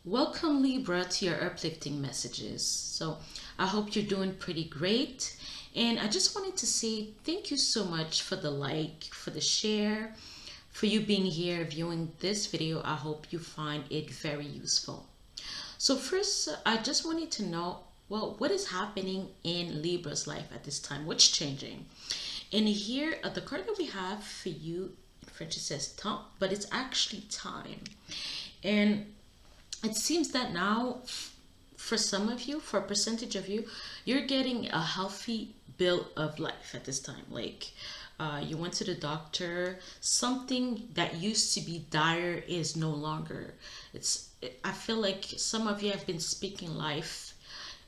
Welcome, Libra, to your uplifting messages. So, I hope you're doing pretty great. And I just wanted to say thank you so much for the like, for the share, for you being here viewing this video. I hope you find it very useful. So, first, I just wanted to know, well, what is happening in Libra's life at this time? What's changing? And here, the card that we have for you in French, it says temps, but it's actually time. And it seems that now, for some of you, for a percentage of you, you're getting a healthy bill of life at this time. Like, you went to the doctor, something that used to be dire is no longer. I feel like some of you have been speaking life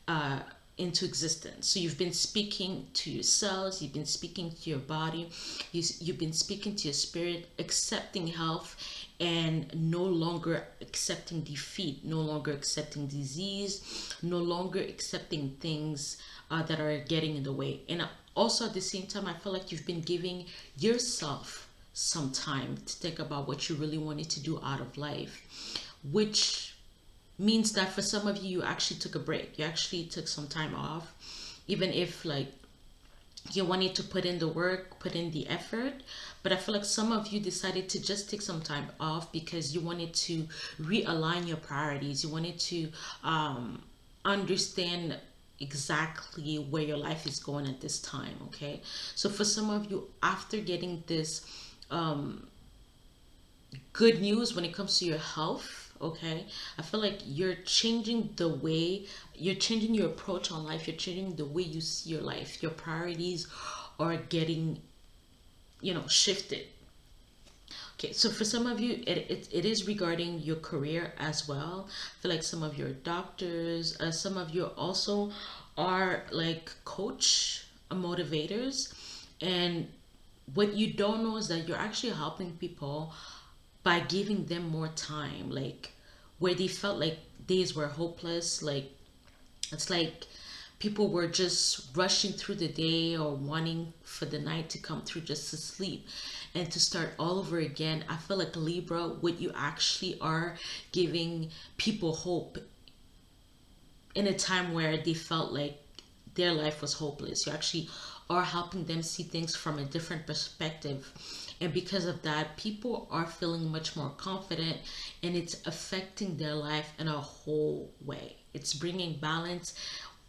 uh, into existence. So you've been speaking to your cells, you've been speaking to your body, you've been speaking to your spirit, accepting health and no longer accepting defeat, no longer accepting disease, no longer accepting things that are getting in the way. And also at the same time, I feel like you've been giving yourself some time to think about what you really wanted to do out of life, which means that for some of you, you actually took a break. You actually took some time off, even if like you wanted to put in the work, put in the effort. But I feel like some of you decided to just take some time off because you wanted to realign your priorities. You wanted to understand exactly where your life is going at this time. Okay. So for some of you, after getting this good news when it comes to your health, okay, I feel like you're changing your approach on life, you're changing the way you see your life, your priorities are getting, shifted. Okay, so for some of you, it is regarding your career as well. I feel like some of your doctors, some of you also are like coach motivators, and what you don't know is that you're actually helping people by giving them more time, like where they felt like days were hopeless. Like it's like people were just rushing through the day or wanting for the night to come through just to sleep and to start all over again. I feel like Libra, what you actually are giving people hope in a time where they felt like their life was hopeless. You actually are helping them see things from a different perspective. And because of that, people are feeling much more confident and it's affecting their life in a whole way. It's bringing balance.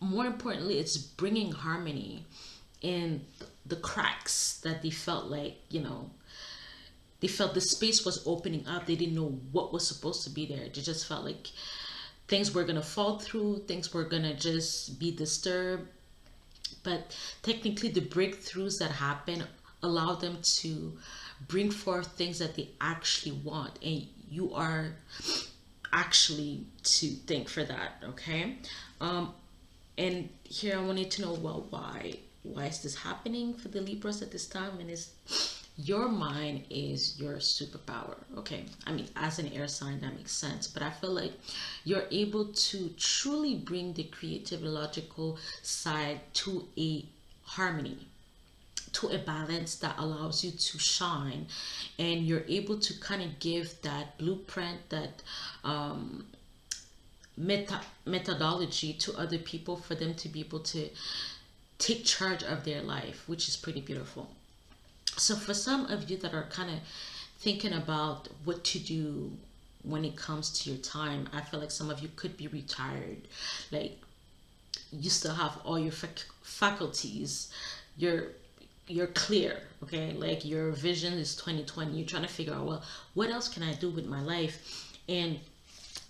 More importantly, it's bringing harmony in the cracks that they felt like, they felt the space was opening up. They didn't know what was supposed to be there. They just felt like things were gonna fall through, things were gonna just be disturbed. But technically, the breakthroughs that happen allow them to bring forth things that they actually want, and you are actually to thank for that. Okay. um and here I wanted to know, well, why is this happening for the Libras at this time? And is your mind is your superpower. Okay, I mean, as an air sign, that makes sense, but I feel like you're able to truly bring the creative and logical side to a harmony, to a balance that allows you to shine, and you're able to kind of give that blueprint, that methodology to other people for them to be able to take charge of their life, which is pretty beautiful. So for some of you that are kind of thinking about what to do when it comes to your time, I feel like some of you could be retired. Like you still have all your faculties. You're you're clear, okay? Like your vision is 2020. You're trying to figure out, well, what else can I do with my life? And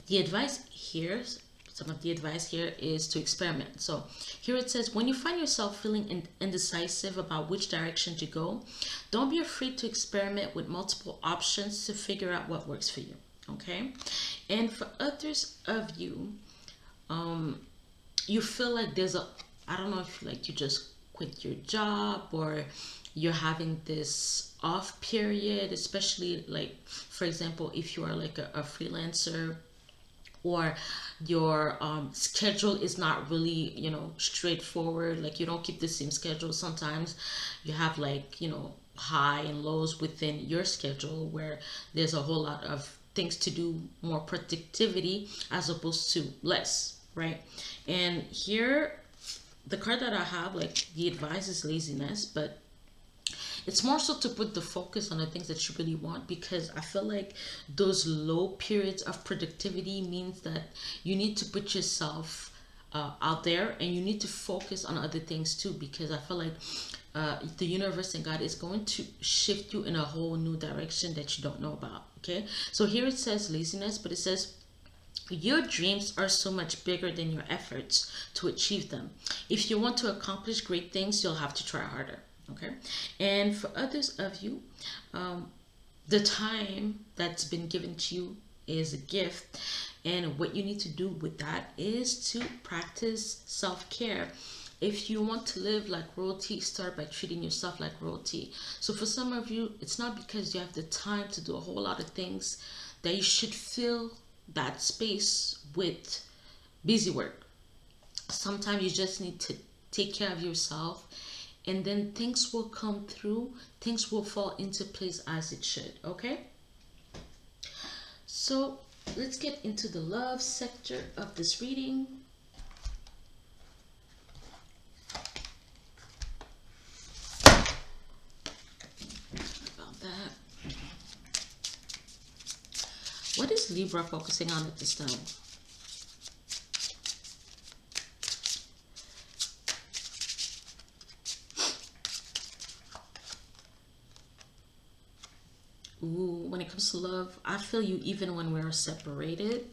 the advice here, some of the advice here is to experiment. So here it says, when you find yourself feeling indecisive about which direction to go, don't be afraid to experiment with multiple options to figure out what works for you. Okay. And for others of you, you feel like there's a, I don't know if like you just quit your job or you're having this off period, especially like, for example, if you are like a freelancer, or your schedule is not really, straightforward. Like you don't keep the same schedule. Sometimes you have like, high and lows within your schedule where there's a whole lot of things to do, more productivity as opposed to less, right? And here, the card that I have, like the advice is laziness, but it's more so to put the focus on the things that you really want, because I feel like those low periods of productivity means that you need to put yourself out there, and you need to focus on other things too, because I feel like the universe and God is going to shift you in a whole new direction that you don't know about. Okay, so here it says laziness, but it says your dreams are so much bigger than your efforts to achieve them. If you want to accomplish great things, you'll have to try harder. Okay, and for others of you, the time that's been given to you is a gift, and what you need to do with that is to practice self-care. If you want to live like royalty, start by treating yourself like royalty. So for some of you, it's not because you have the time to do a whole lot of things that you should fill that space with busy work. Sometimes you just need to take care of yourself, and then things will come through, things will fall into place as it should. Okay, so let's get into the love sector of this reading. About that, what is Libra focusing on at this time? Ooh, when it comes to love, I feel you even when we're separated.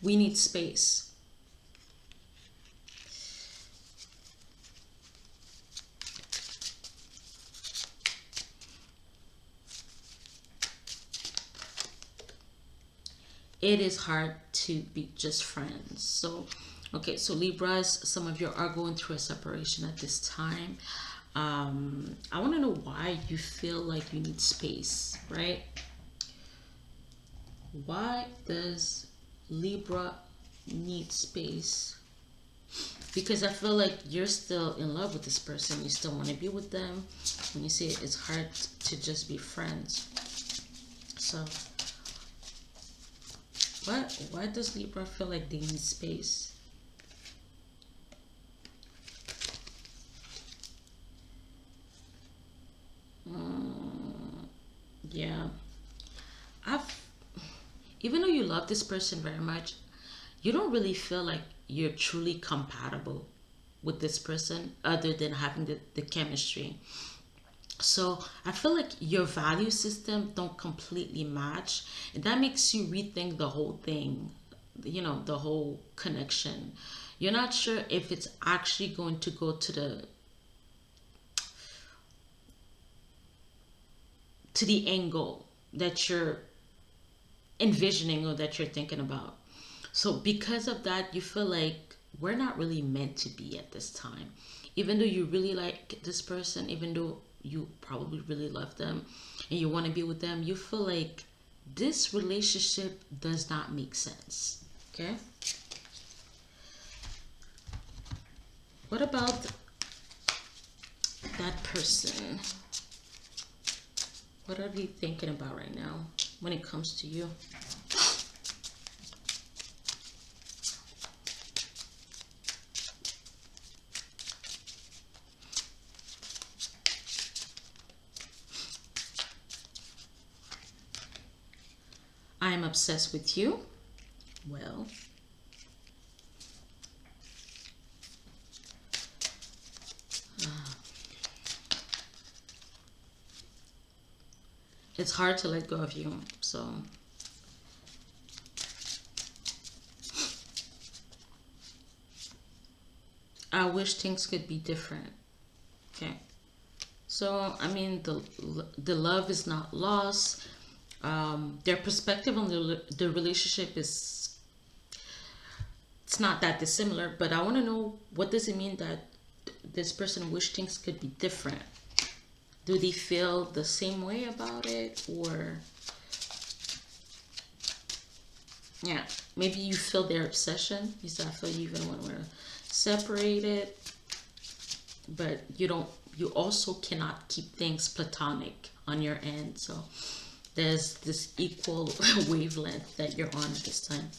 We need space. It is hard to be just friends. So, okay, so Libras, some of you are going through a separation at this time. I want to know why you feel like you need space, right? Why does Libra need space? Because I feel like you're still in love with this person. You still want to be with them. When you say it's hard to just be friends. So, why does Libra feel like they need space? Yeah. I've Even though you love this person very much, you don't really feel like you're truly compatible with this person other than having the chemistry. So I feel like your value system don't completely match, and that makes you rethink the whole thing, the whole connection. You're not sure if it's actually going to go to the angle that you're envisioning or that you're thinking about. So because of that, you feel like we're not really meant to be at this time. Even though you really like this person, even though you probably really love them and you want to be with them, you feel like this relationship does not make sense. Okay? What about that person? What are they thinking about right now when it comes to you? I am obsessed with you. Well, it's hard to let go of you. So I wish things could be different. Okay. So I mean, the love is not lost. Their perspective on the relationship is, it's not that dissimilar, but I want to know, what does it mean that this person wish things could be different? Do they feel the same way about it, or yeah, maybe you feel their obsession? You said I feel you even when we're separated. but you also cannot keep things platonic on your end. So there's this equal wavelength that you're on at this time.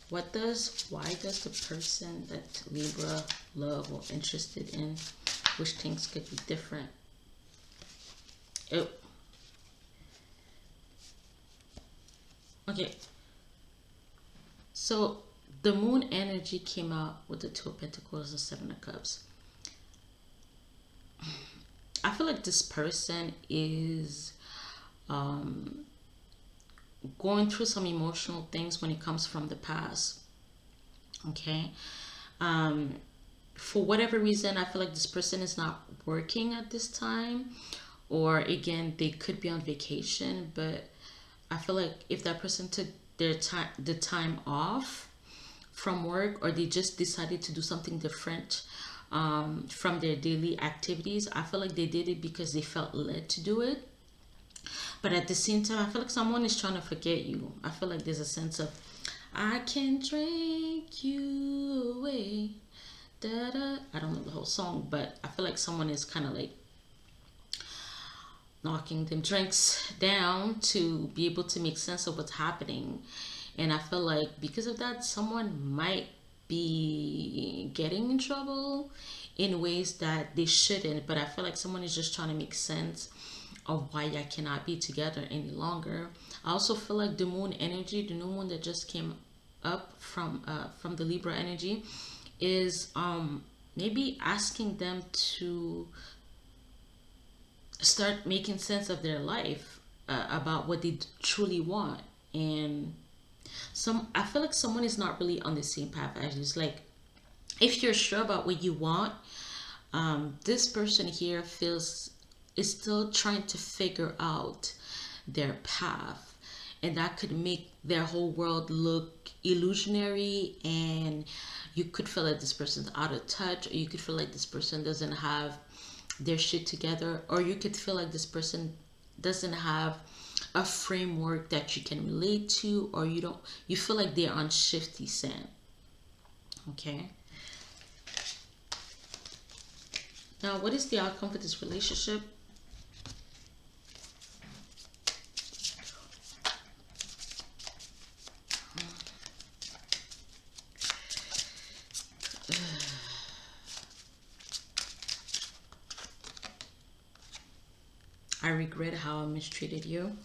Why does the person that Libra love or interested in wish things could be different? Oh, okay. So the moon energy came out with the Two of Pentacles and Seven of Cups. I feel like this person is going through some emotional things when it comes from the past. Okay. For whatever reason, I feel like this person is not working at this time, or again, they could be on vacation, but I feel like if that person took the time off from work, or they just decided to do something different from their daily activities, I feel like they did it because they felt led to do it. But at the same time, I feel like someone is trying to forget you. I feel like there's a sense of, I can drink you away. Da, da. I don't know the whole song, but I feel like someone is kind of like knocking them drinks down to be able to make sense of what's happening. And I feel like because of that, someone might be getting in trouble in ways that they shouldn't. But I feel like someone is just trying to make sense of why I cannot be together any longer. I also feel like the moon energy, the new moon that just came up from the Libra energy, is maybe asking them to start making sense of their life, about what they truly want. And I feel like someone is not really on the same path as you. It's like, if you're sure about what you want, this person here feels is still trying to figure out their path, and that could make their whole world look illusionary. And you could feel like this person's out of touch, or you could feel like this person doesn't have their shit together, or you could feel like this person doesn't have a framework that you can relate to, or you feel like they're on shifty sand. Okay, now what is the outcome for this relationship? I regret how I mistreated you.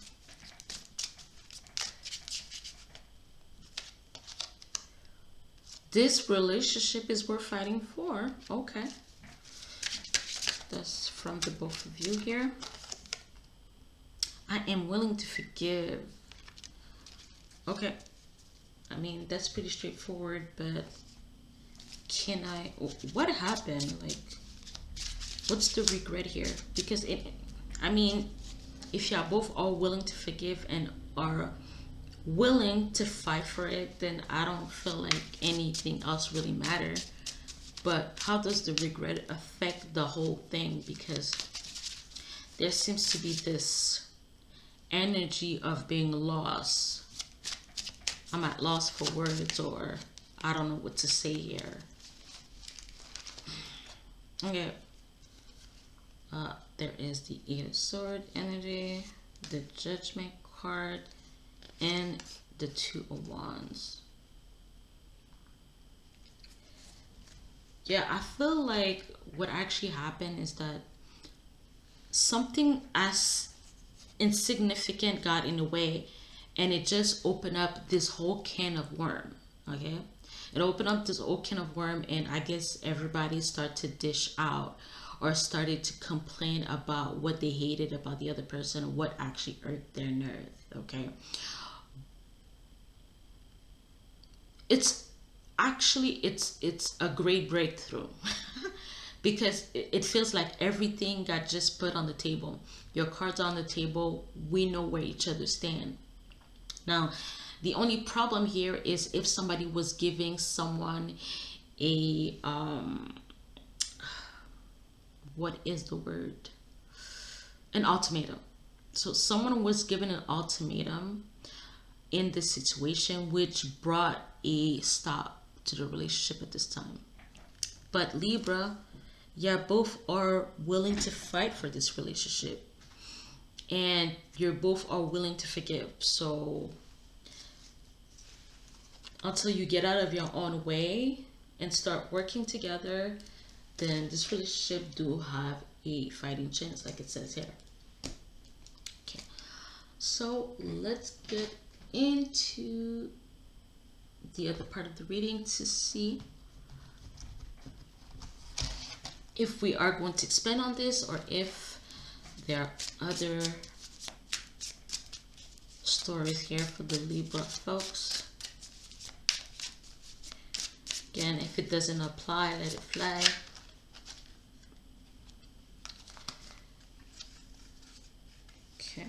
This relationship is worth fighting for. Okay. That's from the both of you here. I am willing to forgive. Okay. I mean, that's pretty straightforward, but can I... What happened? Like, what's the regret here? Because I mean, if y'all both are willing to forgive and are willing to fight for it, then I don't feel like anything else really matters. But how does the regret affect the whole thing? Because there seems to be this energy of being lost. I'm at loss for words, or I don't know what to say here. Okay. There is the Eight of Swords energy, the Judgment card, and the Two of Wands. Yeah, I feel like what actually happened is that something as insignificant got in the way, and it just opened up this whole can of worm. Okay, it opened up this whole can of worm, and I guess everybody started to dish out, or started to complain about what they hated about the other person, what actually irked their nerve. Okay, it's actually it's a great breakthrough. Because it feels like everything got just put on the table. Your cards on the table, we know where each other stand. Now, the only problem here is if somebody was giving someone a what is the word? An ultimatum. So someone was given an ultimatum in this situation, which brought a stop to the relationship at this time. But Libra, Yeah, both are willing to fight for this relationship, and you're both are willing to forgive. So until you get out of your own way and start working together, then this relationship do have a fighting chance, like it says here. Okay, so let's get into the other part of the reading to see if we are going to expand on this or if there are other stories here for the Libra folks. Again, if it doesn't apply, let it fly. Okay.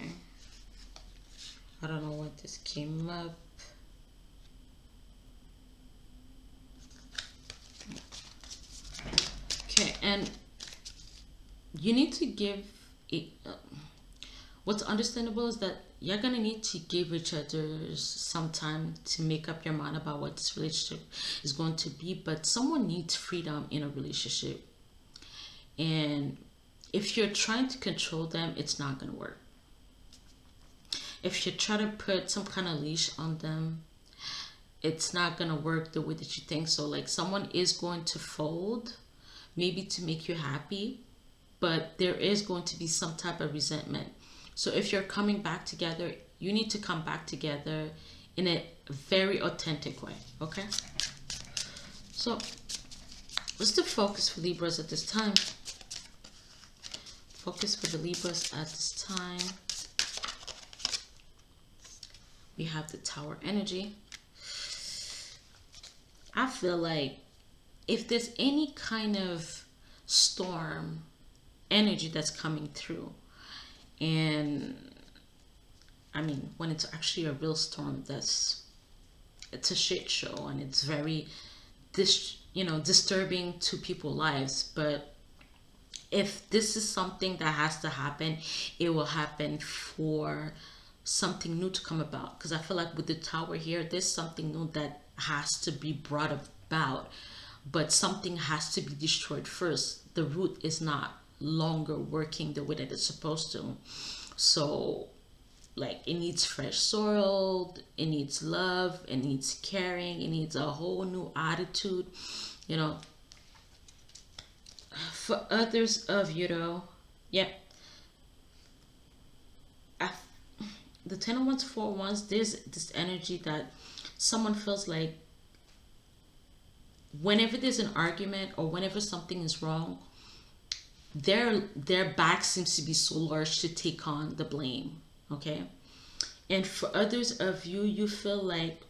I don't know what this came up. Okay, and you need to give it. What's understandable is that you're gonna need to give each other some time to make up your mind about what this relationship is going to be. But someone needs freedom in a relationship, and if you're trying to control them, it's not gonna work. If you try to put some kind of leash on them, it's not gonna work the way that you think. So like someone is going to fold, maybe to make you happy, but there is going to be some type of resentment. So if you're coming back together, you need to come back together in a very authentic way. Okay, so what's the focus for Libras at this time? Focus for the Libras at this time. We have the Tower energy. I feel like if there's any kind of storm energy that's coming through, and I mean when it's actually a real storm, it's a shit show and it's very disturbing to people's lives. But if this is something that has to happen, it will happen for something new to come about, because I feel like with the Tower here, there's something new that has to be brought about, but something has to be destroyed first. The root is not longer working the way that it's supposed to. So like it needs fresh soil, it needs love, it needs caring, it needs a whole new attitude, you know. For others of you though, yeah, I, the 10 of Wands, 4 of Wands, there's this energy that someone feels like whenever there's an argument or whenever something is wrong, their back seems to be so large to take on the blame. Okay, and for others of you, you feel like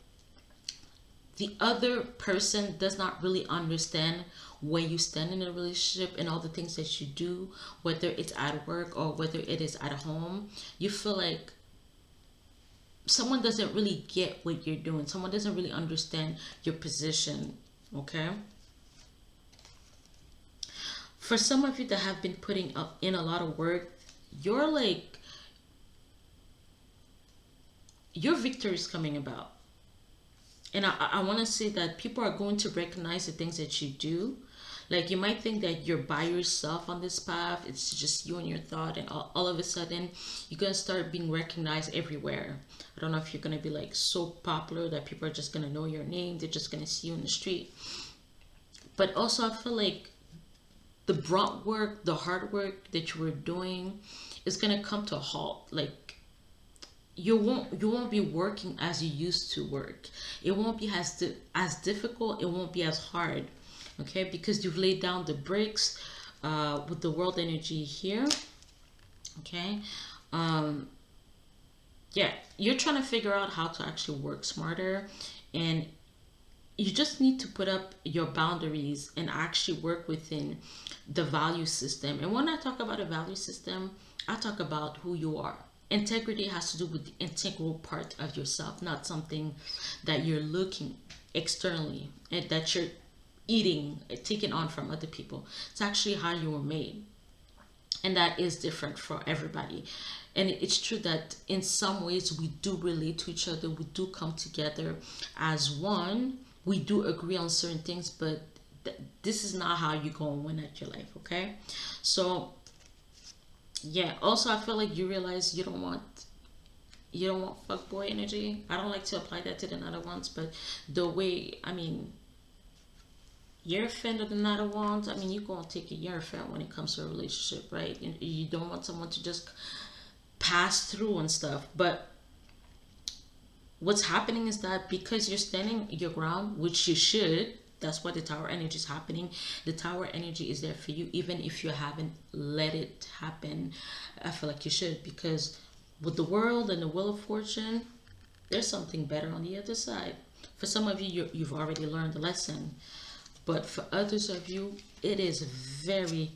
the other person does not really understand where you stand in a relationship and all the things that you do, whether it's at work or whether it is at home. You feel like someone doesn't really get what you're doing, someone doesn't really understand your position. Okay, for some of you that have been putting up in a lot of work, you're like your victory is coming about. And I want to say that people are going to recognize the things that you do. Like you might think that you're by yourself on this path, it's just you and your thought, and all of a sudden you're going to start being recognized everywhere. I don't know if you're going to be like so popular that people are just going to know your name, they're just going to see you in the street. But also I feel like the brunt work, the hard work that you were doing is going to come to a halt. Like you won't be working as you used to work. It won't be as difficult, it won't be as hard. Okay, because you've laid down the bricks with the world energy here. Okay, yeah, you're trying to figure out how to actually work smarter, and you just need to put up your boundaries and actually work within the value system. And when I talk about a value system, I talk about who you are. Integrity has to do with the integral part of yourself, not something that you're looking externally and that you're eating, taking on from other people. It's actually how you were made. And that is different for everybody. And it's true that in some ways we do relate to each other, we do come together as one, we do agree on certain things, but this is not how you go and win at your life, okay? So yeah, also I feel like you realize you don't want fuckboy energy. I don't like to apply that to the other ones, but the way, I mean, you're a fan of the other ones. I mean, you're gonna take it. You're a fan when it comes to a relationship, right? You don't want someone to just pass through and stuff. But what's happening is that because you're standing your ground, which you should, that's why the tower energy is happening. The tower energy is there for you, even if you haven't let it happen. I feel like you should, because with the world and the wheel of fortune, there's something better on the other side. For some of you, you've already learned the lesson, but for others of you, it is very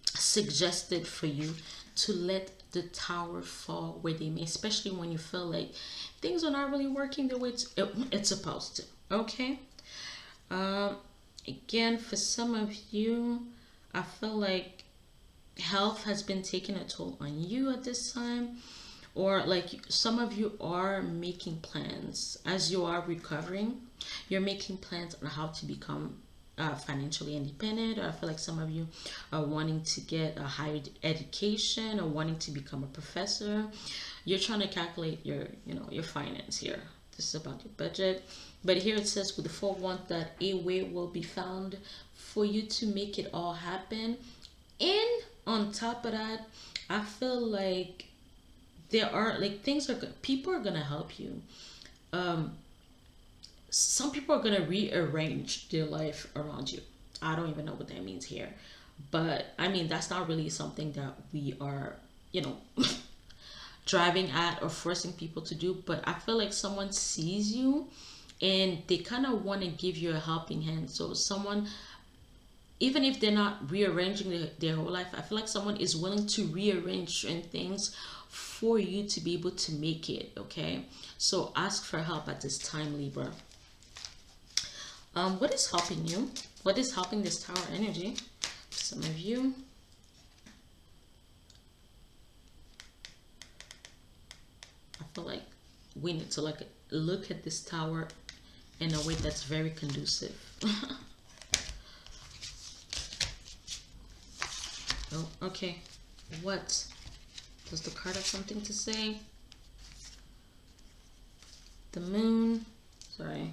suggested for you to let the tower fall where they may, especially when you feel like things are not really working the way it's supposed to. Okay. Um, Again, for some of you, I feel like health has been taking a toll on you at this time, or like some of you are making plans as you are recovering. You're making plans on how to become financially independent, or I feel like some of you are wanting to get a higher education or wanting to become a professor. You're trying to calculate your, your finance here. This is about your budget. But here it says with the 4-1 that a way will be found for you to make it all happen. And on top of that, I feel like there are like things are good. People are gonna help you. Um, some people are gonna rearrange their life around you. I don't even know what that means here, but I mean that's not really something that we are, you know, driving at or forcing people to do. But I feel like someone sees you and they kind of want to give you a helping hand. So someone, even if they're not rearranging their whole life, I feel like someone is willing to rearrange certain things for you to be able to make it. Okay, so ask for help at this time, Libra. What is helping you? What is helping this tower energy? Some of you. I feel like we need to like look at this tower in a way that's very conducive. Oh, okay. What? Does the card have something to say? The moon. Sorry.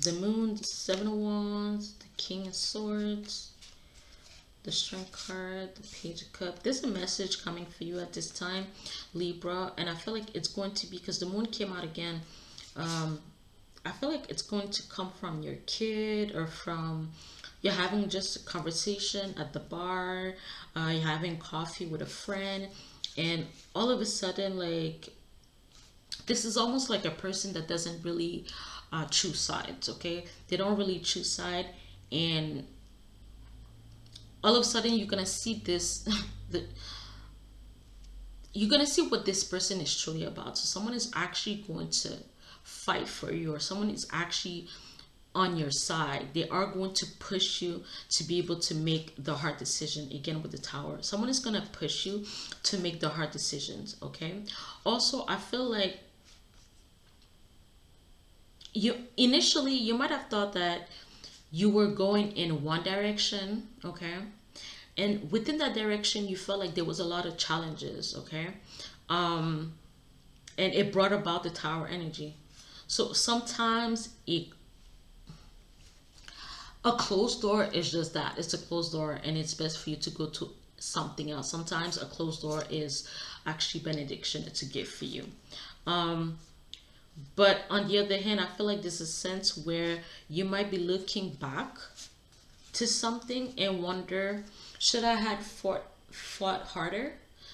The moon, the 7 of Wands, the King of Swords, the Strength card, the Page of Cups. There's a message coming for you at this time, Libra, and I feel like it's going to be, because the moon came out again, I feel like it's going to come from your kid, or from you're having just a conversation at the bar, you're having coffee with a friend, and all of a sudden, like, this is almost like a person that doesn't really choose sides. Okay, they don't really choose side, and all of a sudden you're gonna see this the, you're gonna see what this person is truly about. So someone is actually going to fight for you, or someone is actually on your side. They are going to push you to be able to make the hard decision. Again, with the tower, someone is going to push you to make the hard decisions. Okay, also I feel like you initially, you might have thought that you were going in one direction. Okay, and within that direction you felt like there was a lot of challenges. Okay, um and it brought about the tower energy. So sometimes a closed door is just that, it's a closed door, and it's best for you to go to something else. Sometimes a closed door is actually benediction, it's a gift for you. um but on the other hand, I feel like there's a sense where you might be looking back to something and wonder, should I had fought harder?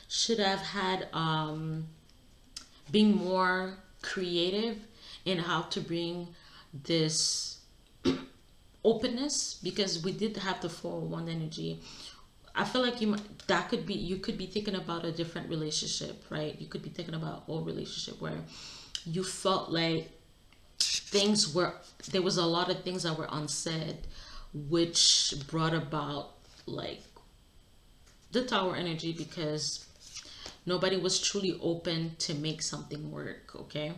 Should I have had being more creative in how to bring this openness? Because we did have the 401 energy. I feel like that could be, you could be thinking about a different relationship, right? You could be thinking about old relationship where you felt like things were, there was a lot of things that were unsaid, which brought about like the tower energy, because nobody was truly open to make something work. Okay,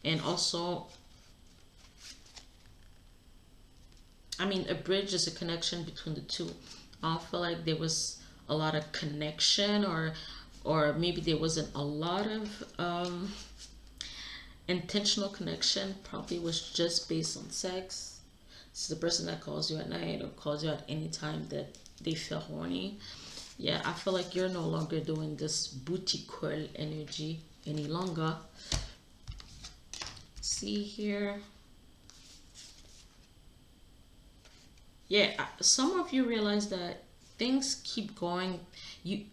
and also I mean, a bridge is a connection between the two. I feel like there was a lot of connection, or maybe there wasn't a lot of intentional connection. Probably was just based on sex. It's the person that calls you at night or calls you at any time that they feel horny. Yeah, I feel like you're no longer doing this booty call energy any longer. See here. Yeah, some of you realize that things keep going. You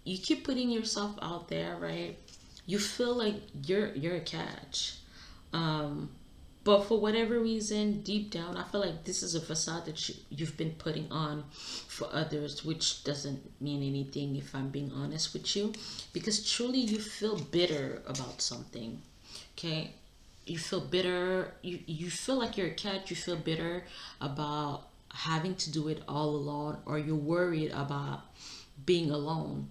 you keep putting yourself out there, right? You feel like you're a catch. Um, but for whatever reason, deep down, I feel like this is a facade that you've been putting on for others, which doesn't mean anything if I'm being honest with you, because truly you feel bitter about something. Okay, you feel bitter. You feel like you're a cat. You feel bitter about having to do it all alone, or you're worried about being alone,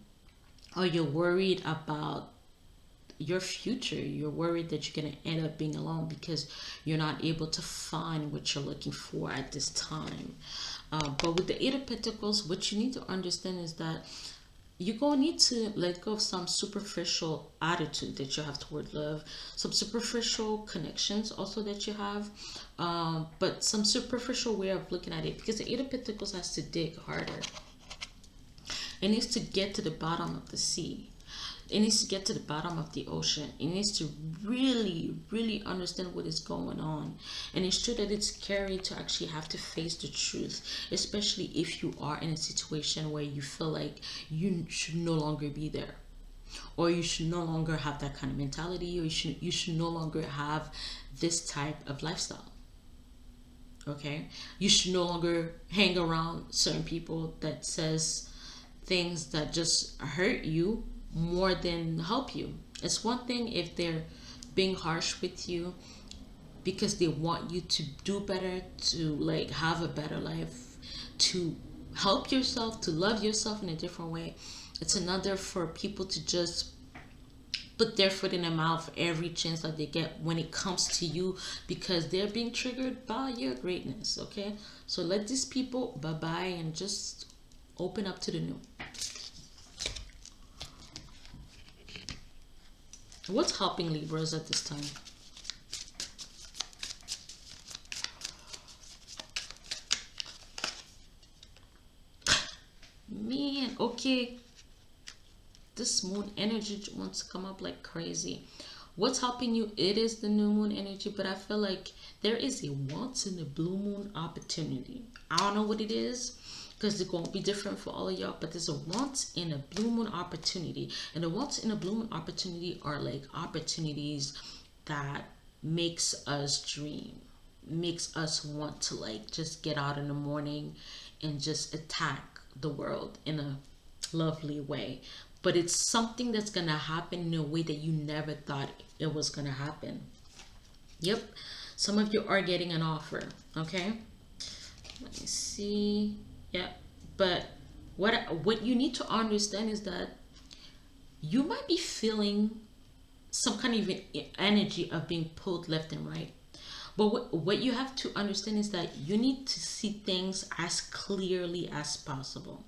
or you're worried about your future. You're worried that you're going to end up being alone because you're not able to find what you're looking for at this time. But with the Eight of Pentacles, what you need to understand is that you're going to need to let go of some superficial attitude that you have toward love, some superficial connections also that you have, but some superficial way of looking at it, because the Eight of Pentacles has to dig harder. It needs to get to the bottom of the sea. It needs to get to the bottom of the ocean. It needs to really, really understand what is going on. And it's true that it's scary to actually have to face the truth, especially if you are in a situation where you feel like you should no longer be there. Or you should no longer have that kind of mentality, or you should no longer have this type of lifestyle. Okay? You should no longer hang around certain people that says things that just hurt you more than help you. It's one thing if they're being harsh with you because they want you to do better, to like have a better life, to help yourself, to love yourself in a different way. It's another for people to just put their foot in their mouth every chance that they get when it comes to you because they're being triggered by your greatness. Okay, so let these people bye bye and just open up to the new. What's helping Libras at this time? Man, okay. This moon energy wants to come up like crazy. What's helping you? It is the new moon energy, but I feel like there is a once in a blue moon opportunity. I don't know what it is because it's going to be different for all of y'all, but there's a once in a blue moon opportunity. And the once in a blue moon opportunity are like opportunities that makes us dream, makes us want to like just get out in the morning and just attack the world in a lovely way. But it's something that's gonna happen in a way that you never thought it was gonna happen. Yep, some of you are getting an offer. Okay, let me see. Yeah, but what you need to understand is that you might be feeling some kind of energy of being pulled left and right. But what you have to understand is that you need to see things as clearly as possible.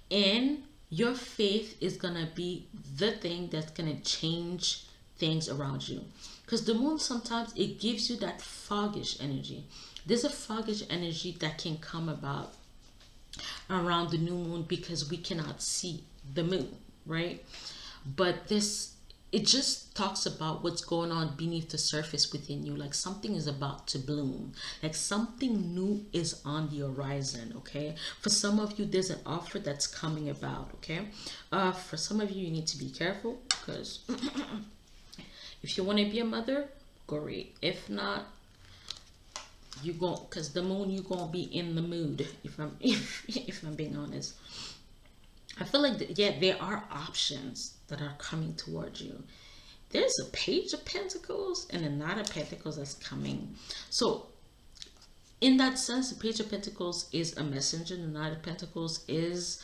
And your faith is going to be the thing that's going to change things around you. Because the moon sometimes it gives you that foggish energy. There's a foggish energy that can come about around the new moon because we cannot see the moon, right? But this it just talks about what's going on beneath the surface within you, like something is about to bloom, like something new is on the horizon. Okay, for some of you there's an offer that's coming about. Okay, for some of you you need to be careful because if you want to be a mother, great. If not, you go because the moon you gonna be in the mood. If I'm if I'm being honest, I feel like yeah, there are options that are coming towards you. There's a Page of Pentacles and a Knight of Pentacles that's coming. So in that sense, the Page of Pentacles is a messenger. The Knight of Pentacles is,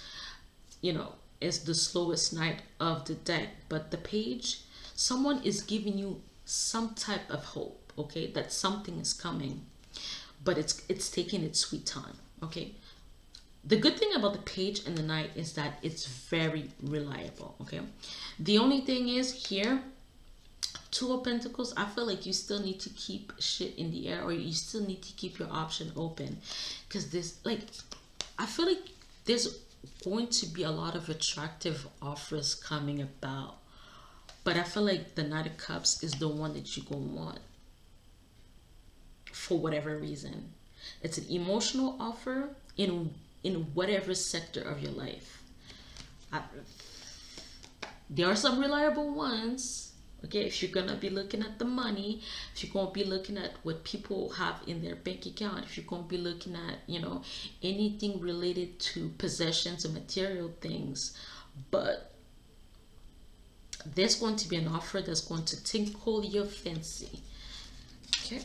is the slowest knight of the deck. But the Page, someone is giving you some type of hope, okay, that something is coming. but it's taking its sweet time. Okay. The good thing about the page and the knight is that it's very reliable. Okay. The only thing is here, two of pentacles, I feel like you still need to keep shit in the air, or you still need to keep your option open, because this, like, I feel like there's going to be a lot of attractive offers coming about, but I feel like the Knight of Cups is the one that you're gonna want for whatever reason. It's an emotional offer in whatever sector of your life. I, there are some reliable ones. Okay, if you're gonna be looking at the money, if you're gonna be looking at what people have in their bank account, if you're gonna be looking at, anything related to possessions and material things, but there's going to be an offer that's going to tickle your fancy. Okay.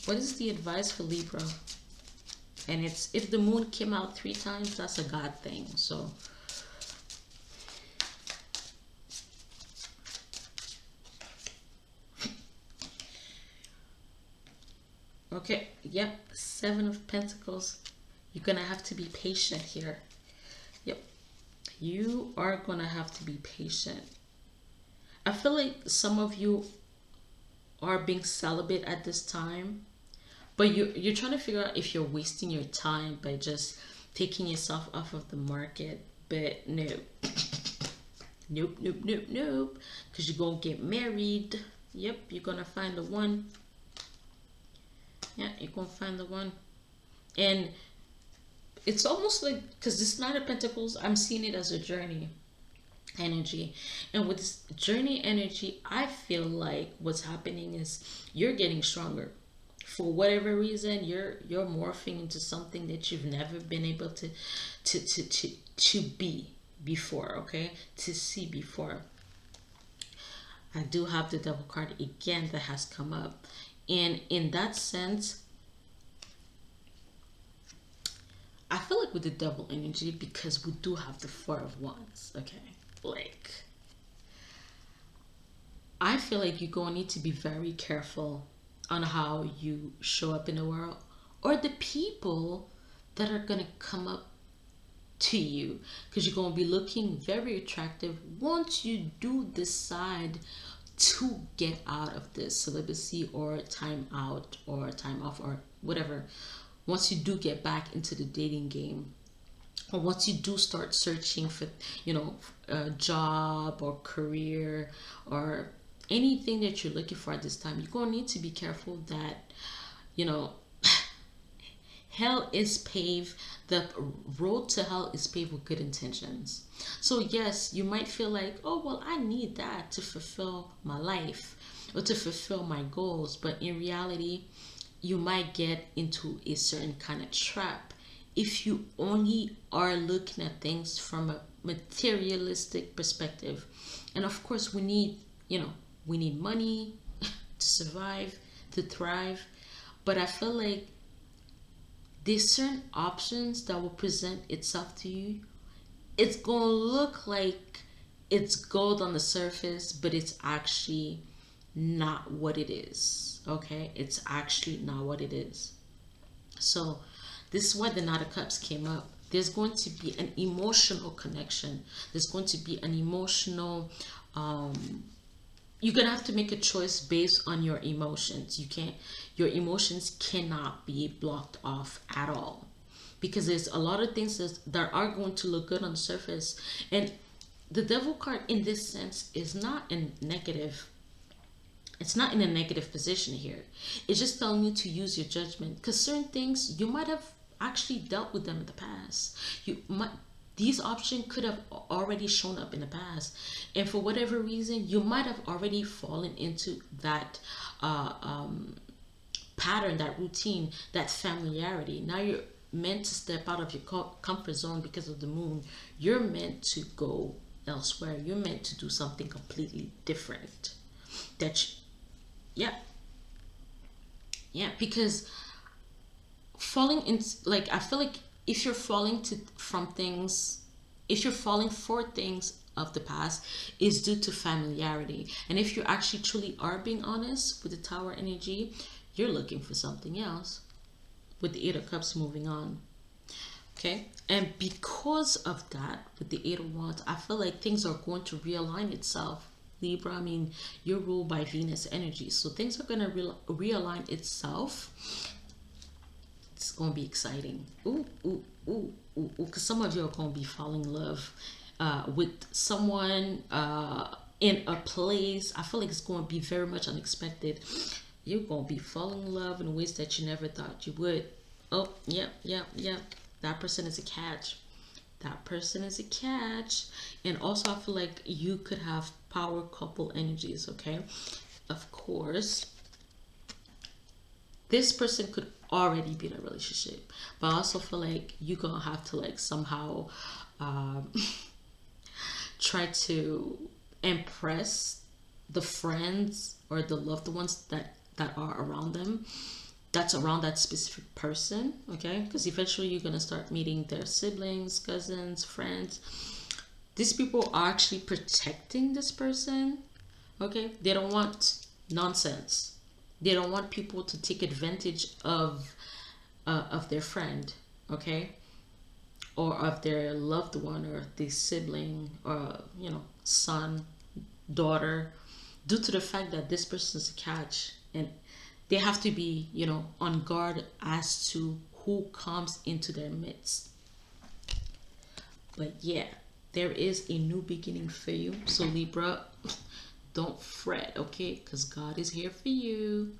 What is the advice for Libra? And it's, if the moon came out 3 times, that's a God thing. So okay, yep, 7 of Pentacles. You're gonna have to be patient here. Yep, you are gonna have to be patient. I feel like some of you are being celibate at this time, but you're trying to figure out if you're wasting your time by just taking yourself off of the market. But no. Nope, nope, nope, nope. Because you're going to get married. Yep, you're going to find the one. Yeah, you're going to find the one. And it's almost like, because this Knight of Pentacles, I'm seeing it as a journey energy. And with this journey energy, I feel like what's happening is you're getting stronger. For whatever reason, you're morphing into something that you've never been able to be before. Okay, to see before. I do have the Devil card again that has come up, and in that sense, I feel like with the Devil energy, because we do have the 4 of Wands. Okay, like, I feel like you're going to need to be very careful on how you show up in the world, or the people that are going to come up to you, because you're going to be looking very attractive once you do decide to get out of this celibacy or time out or time off or whatever. Once you do get back into the dating game, or once you do start searching for, a job or career or anything that you're looking for at this time, you're going to need to be careful that, hell is paved, the road to hell is paved with good intentions. So yes, you might feel like, oh, well, I need that to fulfill my life or to fulfill my goals. But in reality, you might get into a certain kind of trap if you only are looking at things from a materialistic perspective. And of course, we need money to survive, to thrive. But I feel like there's certain options that will present itself to you. It's gonna look like it's gold on the surface, but it's actually not what it is. Okay, it's actually not what it is. So this is why the Knight of Cups came up. There's going to be an emotional connection. There's going to be an emotional you're gonna have to make a choice based on your emotions. Your emotions cannot be blocked off at all, because there's a lot of things that are going to look good on the surface. And the Devil card in this sense is not in negative. It's not in a negative position here. It's just telling you to use your judgment, because certain things you might have actually dealt with them in the past. These options could have already shown up in the past, and for whatever reason, you might have already fallen into that pattern, that routine, that familiarity. Now you're meant to step out of your comfort zone because of the moon. You're meant to go elsewhere. You're meant to do something completely different. Yeah, because falling in, like, I feel like if you're falling for things of the past is due to familiarity. And if you actually truly are being honest with the Tower energy, you're looking for something else with the Eight of Cups moving on. Okay, and because of that, with the Eight of Wands, I feel like things are going to realign itself. Libra, I mean, you're ruled by Venus energy, so things are going to realign itself. It's going to be exciting. Ooh, ooh, ooh, ooh, ooh, because some of you are going to be falling in love with someone in a place. I feel like it's going to be very much unexpected. You're going to be falling in love in ways that you never thought you would. Oh, yep, yep, yep. That person is a catch. That person is a catch. And also, I feel like you could have power couple energies, okay? Of course, this person could already be in a relationship, but I also feel like you're gonna have to like somehow um, try to impress the friends or the loved ones that are around them, that's around that specific person, okay? Because eventually you're gonna start meeting their siblings, cousins, friends. These people are actually protecting this person, okay? They don't want nonsense. They don't want people to take advantage of their friend, okay, or of their loved one or the sibling or son, daughter, due to the fact that this person is a catch, and they have to be on guard as to who comes into their midst. But yeah, there is a new beginning for you. So Libra, don't fret, okay? Because God is here for you.